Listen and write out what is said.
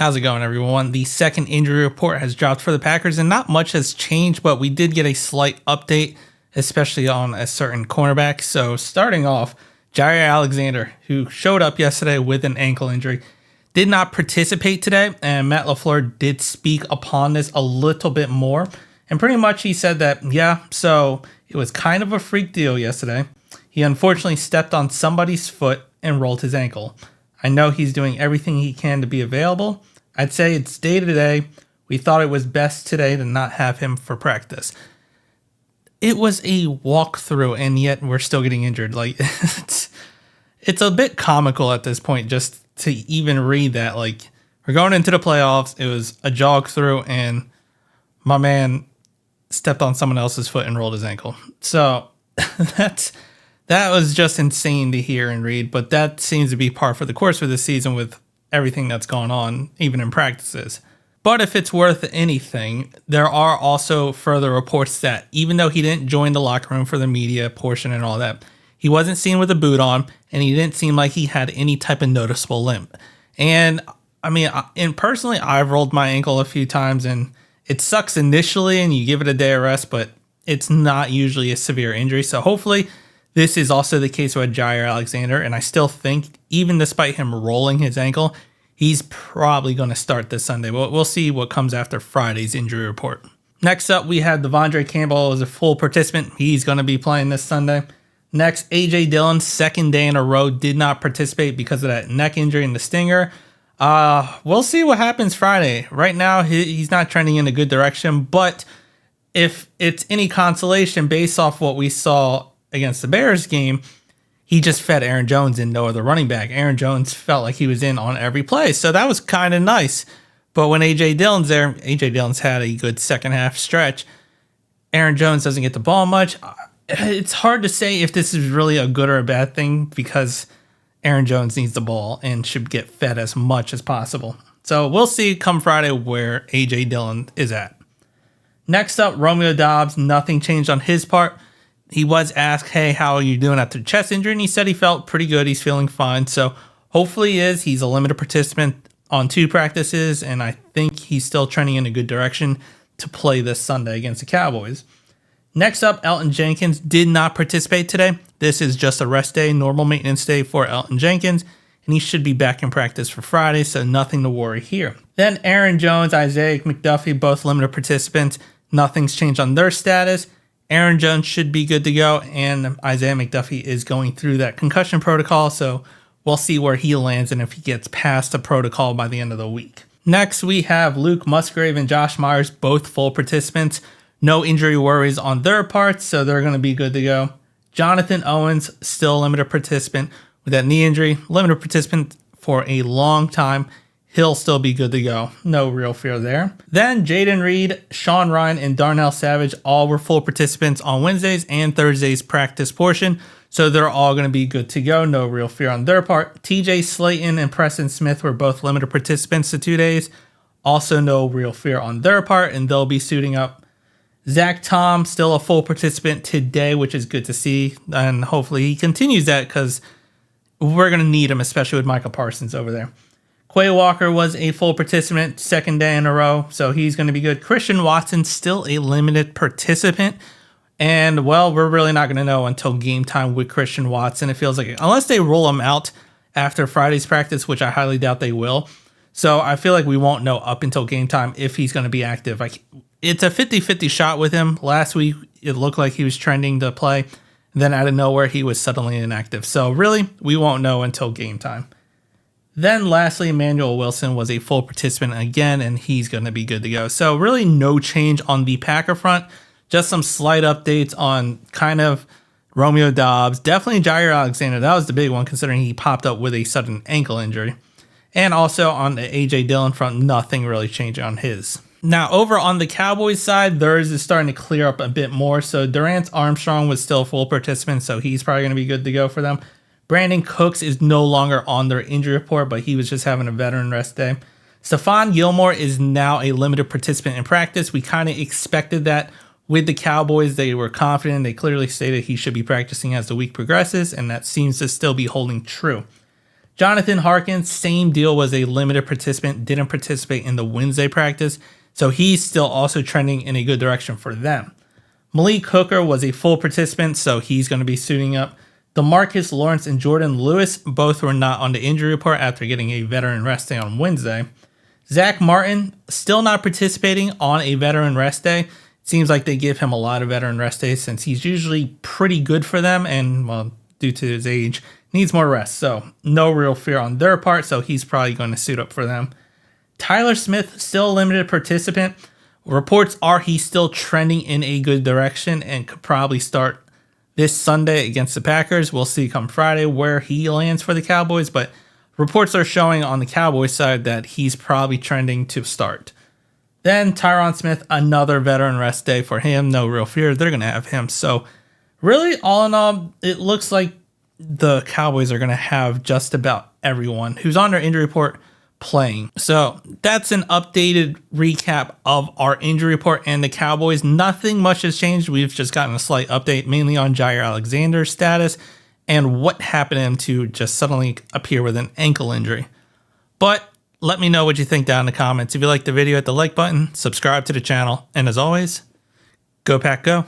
How's it going, everyone? The second injury report has dropped for the Packers, and not much has changed, but we did get a slight update, especially on a certain cornerback. So starting off, Jaire Alexander, who showed up yesterday with an ankle injury, did not participate today, and Matt LaFleur did speak upon this a little bit more. And pretty much he said that, so it was kind of a freak deal yesterday. He unfortunately stepped on somebody's foot and rolled his ankle. I know he's doing everything he can to be available. I'd say it's day to day. We thought it was best today to not have him for practice. It was a walkthrough, and yet we're still getting injured. Like it's a bit comical at this point just to even read that. Like, we're going into the playoffs. It was a jog through, and my man stepped on someone else's foot and rolled his ankle. So that was just insane to hear and read, but that seems to be par for the course for this season with everything that's gone on, even in practices. But if it's worth anything, there are also further reports that even though he didn't join the locker room for the media portion and all that, he wasn't seen with a boot on, and he didn't seem like he had any type of noticeable limp. And I mean, personally, I've rolled my ankle a few times, and it sucks initially, and you give it a day of rest, but it's not usually a severe injury. So hopefully this is also the case with Jaire Alexander, and I still think, even despite him rolling his ankle, he's probably going to start this Sunday. But we'll see what comes after Friday's injury report. Next up, we have Devondre Campbell as a full participant. He's going to be playing this Sunday. Next, A.J. Dillon, second day in a row, did not participate because of that neck injury and the stinger. We'll see what happens Friday. Right now, he's not trending in a good direction, but if it's any consolation based off what we saw against the Bears game, he just fed Aaron Jones in, no other running back. Aaron Jones felt like he was in on every play, so that was kind of nice. But when A.J. Dillon's there, A.J. Dillon's had a good second half stretch. Aaron Jones doesn't get the ball much. It's hard to say if this is really a good or a bad thing because Aaron Jones needs the ball and should get fed as much as possible. So we'll see come Friday where A.J. Dillon is at. Next up, Romeo Doubs. Nothing changed on his part. He was asked, hey, how are you doing after the chest injury? And he said he felt pretty good. He's feeling fine. So hopefully he's a limited participant on 2 practices. And I think he's still trending in a good direction to play this Sunday against the Cowboys. Next up, Elgton Jenkins did not participate today. This is just a rest day, normal maintenance day for Elgton Jenkins. And he should be back in practice for Friday. So nothing to worry here. Then Aaron Jones, Isaiah McDuffie, both limited participants. Nothing's changed on their status. Aaron Jones should be good to go, and Isaiah McDuffie is going through that concussion protocol, so we'll see where he lands and if he gets past the protocol by the end of the week. Next, we have Luke Musgrave and Josh Myers, both full participants. No injury worries on their parts, so they're going to be good to go. Jonathan Owens, still a limited participant with that knee injury. Limited participant for a long time. He'll still be good to go. No real fear there. Then Jayden Reed, Sean Ryan, and Darnell Savage all were full participants on Wednesdays and Thursdays practice portion. So they're all going to be good to go. No real fear on their part. TJ Slayton and Preston Smith were both limited participants to 2 days. Also no real fear on their part, and they'll be suiting up. Zach Tom, still a full participant today, which is good to see. And hopefully he continues that because we're going to need him, especially with Micah Parsons over there. Quay Walker was a full participant, second day in a row, so he's going to be good. Christian Watson, still a limited participant. And, well, we're really not going to know until game time with Christian Watson. It feels like unless they roll him out after Friday's practice, which I highly doubt they will. So I feel like we won't know up until game time if he's going to be active. Like, it's a 50-50 shot with him. Last week, it looked like he was trending to play. Then out of nowhere, he was suddenly inactive. So really, we won't know until game time. Then lastly, Emmanuel Wilson was a full participant again, and he's going to be good to go. So really no change on the Packer front. Just some slight updates on kind of Romeo Doubs. Definitely Jaire Alexander. That was the big one considering he popped up with a sudden ankle injury. And also on the A.J. Dillon front, nothing really changed on his. Now over on the Cowboys side, theirs is starting to clear up a bit more. So Durant Armstrong was still a full participant, so he's probably going to be good to go for them. Brandon Cooks is no longer on their injury report, but he was just having a veteran rest day. Stephon Gilmore is now a limited participant in practice. We kind of expected that with the Cowboys. They were confident. They clearly stated he should be practicing as the week progresses, and that seems to still be holding true. Jonathan Harkins, same deal, was a limited participant, didn't participate in the Wednesday practice, so he's still also trending in a good direction for them. Malik Hooker was a full participant, so he's going to be suiting up. DeMarcus Lawrence and Jordan Lewis both were not on the injury report after getting a veteran rest day on Wednesday. Zach Martin still not participating on a veteran rest day. Seems like they give him a lot of veteran rest days since he's usually pretty good for them, and well, due to his age, needs more rest. So no real fear on their part, so he's probably going to suit up for them. Tyler Smith, still a limited participant. Reports are he's still trending in a good direction and could probably start this Sunday against the Packers. We'll see come Friday where he lands for the Cowboys, but reports are showing on the Cowboys side that he's probably trending to start. Then Tyron Smith, another veteran rest day for him. No real fear. They're going to have him. So really, all in all, it looks like the Cowboys are going to have just about everyone who's on their injury report playing. So that's an updated recap of our injury report and the Cowboys. Nothing much has changed. We've just gotten a slight update, mainly on Jaire Alexander's status and what happened to him to just suddenly appear with an ankle injury. But let me know what you think down in the comments. If you liked the video, hit the like button, subscribe to the channel, and as always, go Pack Go.